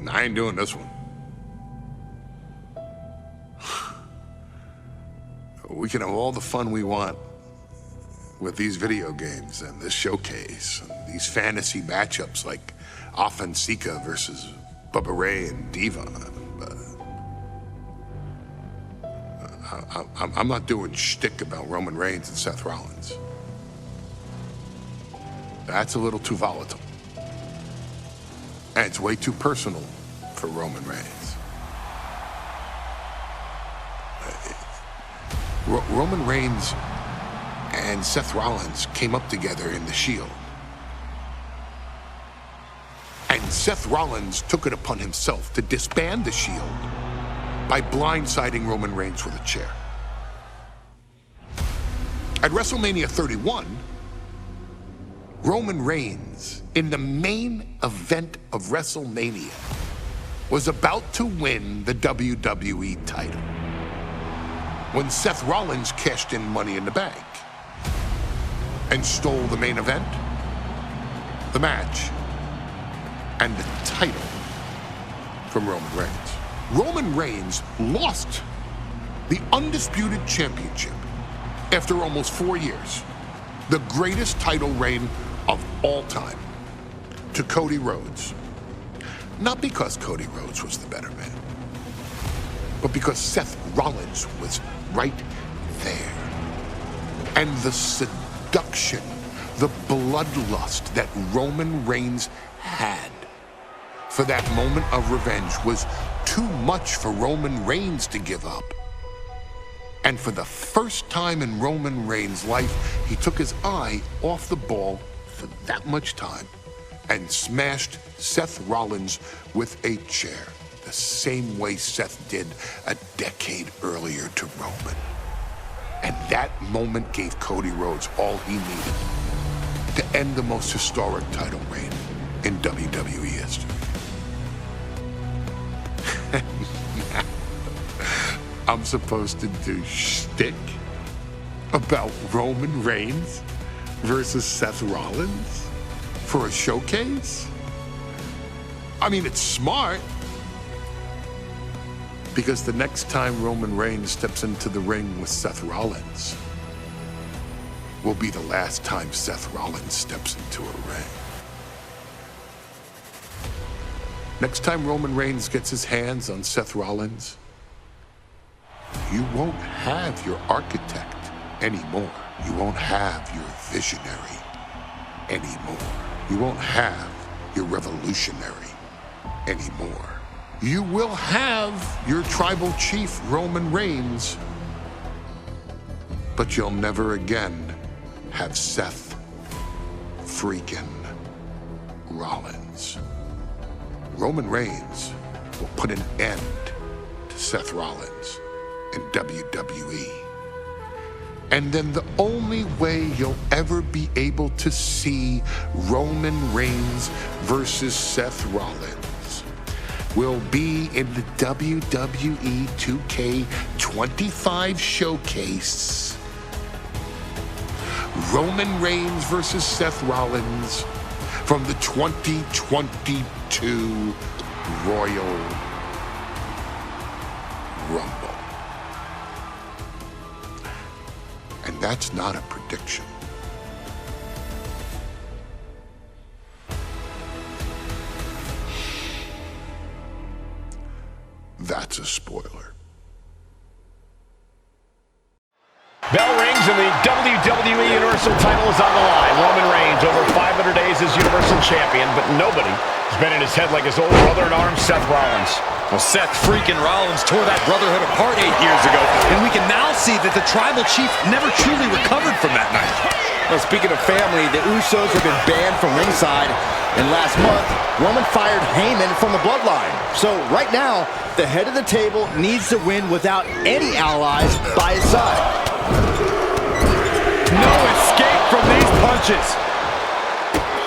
I ain't doing this one. We can have all the fun we want with these video games and this showcase and these fantasy matchups like Offensica versus Bubba Ray and Diva. I'm not doing shtick about Roman Reigns and Seth Rollins. That's a little too volatile. And it's way too personal for Roman Reigns. Roman Reigns and Seth Rollins came up together in the Shield. And Seth Rollins took it upon himself to disband the Shield by blindsiding Roman Reigns with a chair. At WrestleMania 31, Roman Reigns, in the main event of WrestleMania, was about to win the WWE title when Seth Rollins cashed in Money in the Bank and stole the main event, the match, and the title from Roman Reigns. Roman Reigns lost the undisputed championship after almost 4 years, the greatest title reign of all time, to Cody Rhodes. Not because Cody Rhodes was the better man, but because Seth Rollins was right there. And the seduction, the bloodlust that Roman Reigns had for that moment of revenge was too much for Roman Reigns to give up. And for the first time in Roman Reigns' life, he took his eye off the ball for that much time and smashed Seth Rollins with a chair, the same way Seth did a decade earlier to Roman. And that moment gave Cody Rhodes all he needed to end the most historic title reign in WWE history. I'm supposed to do shtick about Roman Reigns versus Seth Rollins for a showcase? I mean, it's smart, because the next time Roman Reigns steps into the ring with Seth Rollins will be the last time Seth Rollins steps into a ring. Next time Roman Reigns gets his hands on Seth Rollins, you won't have your architect anymore. You won't have your visionary anymore. You won't have your revolutionary anymore. You will have your tribal chief, Roman Reigns, but you'll never again have Seth freaking Rollins. Roman Reigns will put an end to Seth Rollins in WWE. And then the only way you'll ever be able to see Roman Reigns versus Seth Rollins will be in the WWE 2K25 showcase. Roman Reigns versus Seth Rollins from the 2022 Royal Rumble. And that's not a prediction. That's a spoiler. Bell rings and the WWE Universal title is on the line. Roman Reigns, over 500 days as Universal Champion, but nobody has been in his head like his old brother-in-arms, Seth Rollins. Well, Seth freaking Rollins tore that brotherhood apart 8 years ago, and we can now see that the tribal chief never truly recovered from that night. Well, speaking of family, the Usos have been banned from ringside, and last month, Roman fired Heyman from the bloodline. So right now, the head of the table needs to win without any allies by his side. No escape from these punches.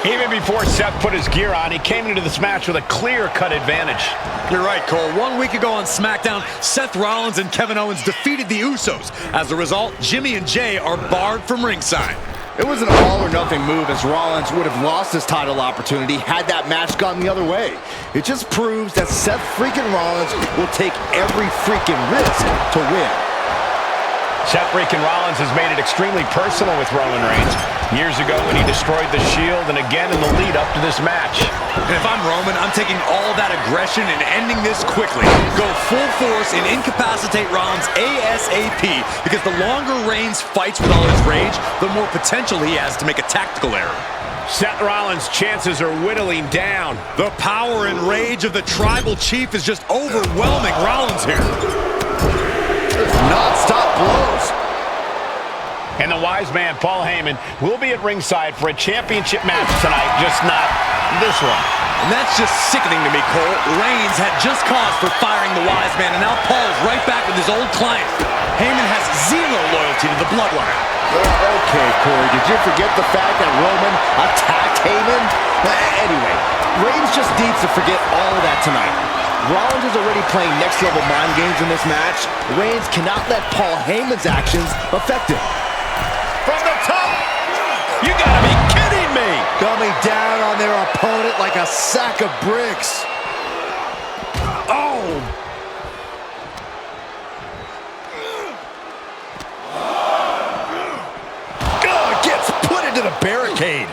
Even before Seth put his gear on, he came into this match with a clear-cut advantage. You're right, Cole. 1 week ago on SmackDown, Seth Rollins and Kevin Owens defeated the Usos. As a result, Jimmy and Jay are barred from ringside. It was an all-or-nothing move, as Rollins would have lost his title opportunity had that match gone the other way. It just proves that Seth freaking Rollins will take every freaking risk to win. Seth freaking Rollins has made it extremely personal with Roman Reigns. Years ago when he destroyed the Shield, and again in the lead up to this match. And if I'm Roman, I'm taking all that aggression and ending this quickly. Go full force and incapacitate Rollins ASAP, because the longer Reigns fights with all his rage, the more potential he has to make a tactical error. Seth Rollins' chances are whittling down. The power and rage of the Tribal Chief is just overwhelming Rollins here. Non-stop blows. And the wise man, Paul Heyman, will be at ringside for a championship match tonight, just not this one. And that's just sickening to me, Cole. Reigns had just cause for firing the wise man, and now Paul's right back with his old client. Heyman has zero loyalty to the bloodline. Okay, Corey, did you forget the fact that Roman attacked Heyman? Anyway, Reigns just needs to forget all of that tonight. Rollins is already playing next-level mind games in this match. Reigns cannot let Paul Heyman's actions affect him. From the top! You gotta be kidding me! Coming down on their opponent like a sack of bricks. Oh! God, gets put into the barricade.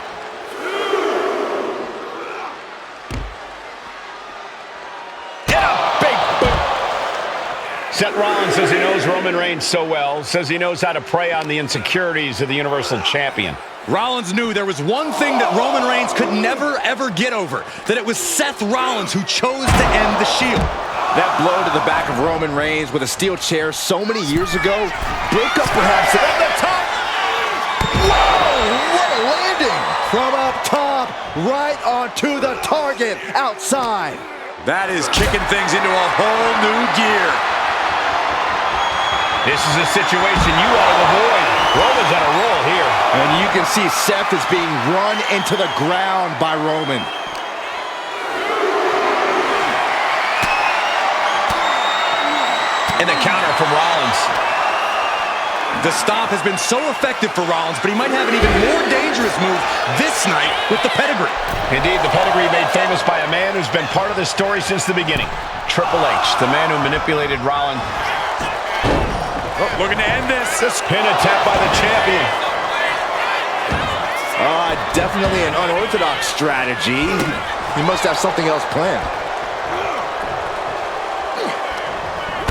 Seth Rollins says he knows Roman Reigns so well, says he knows how to prey on the insecurities of the Universal Champion. Rollins knew there was one thing that Roman Reigns could never, ever get over, that it was Seth Rollins who chose to end the Shield. That blow to the back of Roman Reigns with a steel chair so many years ago broke up perhaps at the top. Whoa, what a landing! From up top, right onto the target outside. That is kicking things into a whole new gear. This is a situation you ought to avoid. Roman's on a roll here. And you can see Seth is being run into the ground by Roman. And the counter from Rollins. The stop has been so effective for Rollins, but he might have an even more dangerous move this night with the pedigree. Indeed, the pedigree made famous by a man who's been part of the story since the beginning. Triple H, the man who manipulated Rollins. Oh, looking to end this. Pin attempt by the champion. Definitely an unorthodox strategy. He must have something else planned.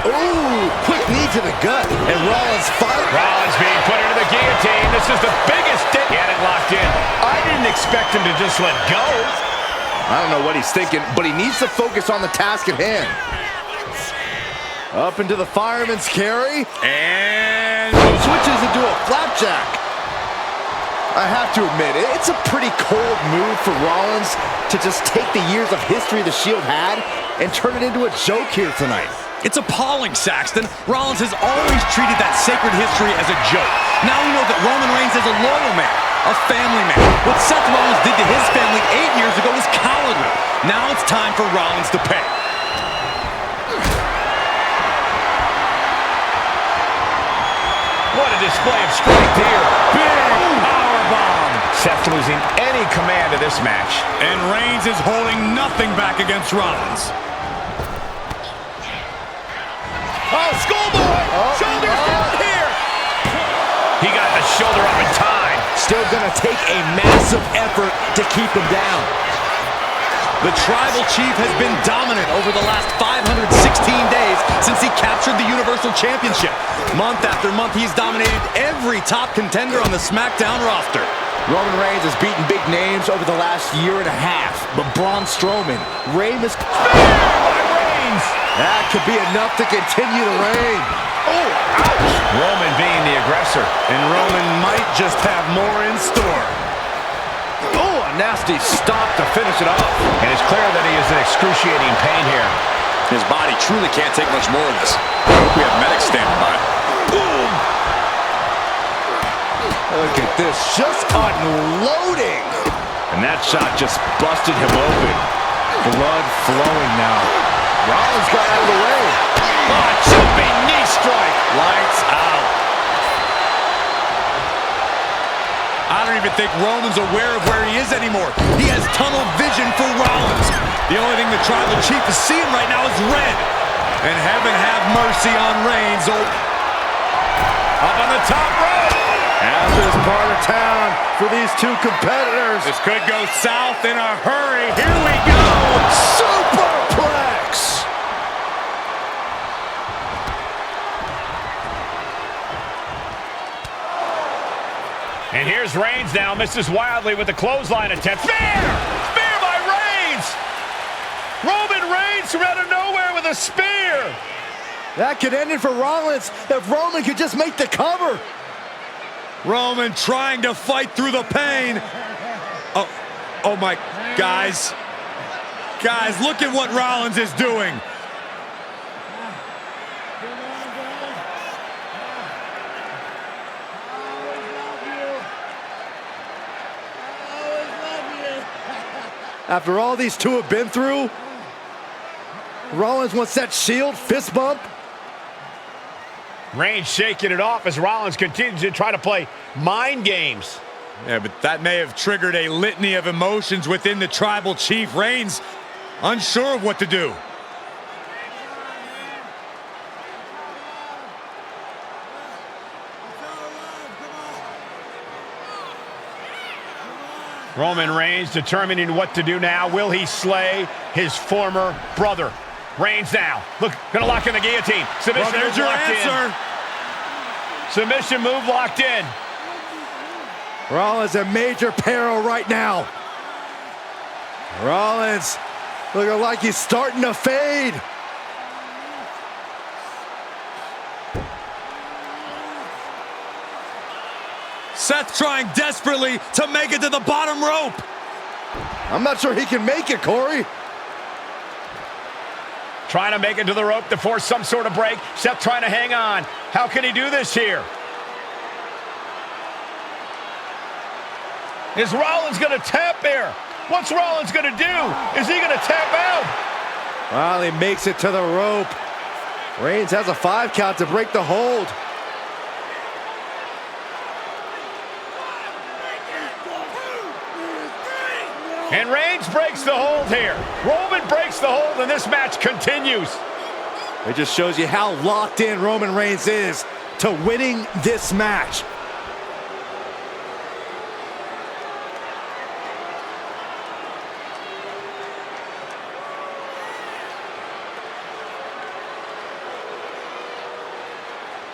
Ooh, quick knee to the gut. And Rollins fight. Rollins being put into the guillotine. This is the biggest hit. He had it locked in. I didn't expect him to just let go. I don't know what he's thinking, but he needs to focus on the task at hand. Up into the fireman's carry. And Switches into a flapjack. I have to admit, it's a pretty cold move for Rollins to just take the years of history the Shield had and turn it into a joke here tonight. it's appalling, Saxton. Rollins has always treated that sacred history as a joke. Now we know that Roman Reigns is a loyal man, a family man. What Seth Rollins did to his family 8 years ago was cowardly. Now it's time for Rollins to pay. What a display of strength here. Big powerbomb. Seth losing any command of this match. And Reigns is holding nothing back against Rollins. Oh, schoolboy! Shoulders down here! He got the shoulder up in time. Still gonna take a massive effort to keep him down. The Tribal Chief has been dominant over the last 516 days since he captured the Universal Championship. Month after month, he's dominated every top contender on the SmackDown roster. Roman Reigns has beaten big names over the last year and a half, but Braun Strowman, Rey Mysterio, that could be enough to continue the reign. Oh, ouch! Roman being the aggressor. And Roman might just have more in store. Oh, a nasty stop to finish it off. And it's clear that he is in excruciating pain here. His body truly can't take much more of this. I hope we have medics standing by. Boom! Look at this, just unloading. And that shot just busted him open. Blood flowing now. Rollins got out of the way. Oh, jumping knee strike. Lights out. I don't even think Roman's aware of where he is anymore. He has tunnel vision for Rollins. The only thing the Tribal Chief is seeing right now is red. And heaven have mercy on Reigns. Up on the top rope. Out this part of town for these two competitors. This could go south in a hurry. Here we go. Superplex. And here's Reigns now, misses wildly with the clothesline attempt. Spear! Spear by Reigns! Roman Reigns from out of nowhere with a spear! That could end it for Rollins if Roman could just make the cover. Roman trying to fight through the pain. Oh my, guys. Guys, look at what Rollins is doing. After all these two have been through, Rollins wants that Shield fist bump. Reigns shaking it off as Rollins continues to try to play mind games. Yeah, but that may have triggered a litany of emotions within the Tribal Chief. Reigns unsure of what to do. Roman Reigns determining what to do now. Will he slay his former brother? Reigns now. Look, gonna lock in the guillotine. Submission Well, there's move your locked answer. in. Submission move locked in. Rollins in major peril right now. Rollins looking like he's starting to fade. Seth trying desperately to make it to the bottom rope. I'm not sure he can make it, Corey. Trying to make it to the rope to force some sort of break. Seth trying to hang on. How can he do this here? Is Rollins going to tap here? What's Rollins going to do? Is he going to tap out? Well, he makes it to the rope. Reigns has a 5 count to break the hold. And Reigns breaks the hold here. Roman breaks the hold, and this match continues. It just shows you how locked in Roman Reigns is to winning this match.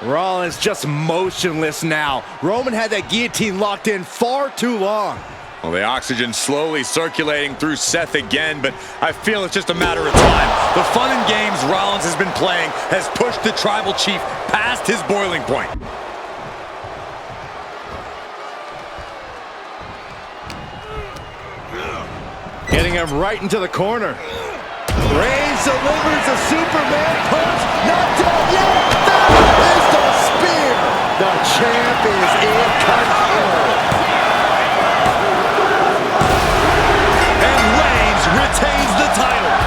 Rollins just motionless now. Roman had that guillotine locked in far too long. Well, the oxygen slowly circulating through Seth again, but I feel it's just a matter of time. The fun and games Rollins has been playing has pushed the Tribal Chief past his boiling point. Getting him right into the corner. Reigns delivers a Superman punch. Not done yet. There is the spear. The champ is in control. And Reigns retains the title.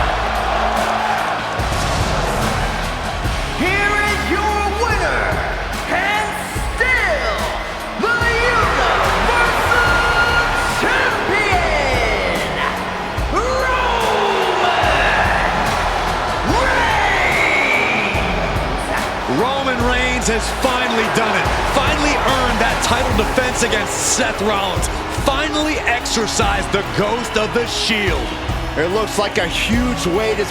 Here is your winner, and still the Universal Champion, Roman Reigns has finally done it. Finally earned that title defense against Seth Rollins. Finally exercised the ghost of the Shield. It looks like a huge weight is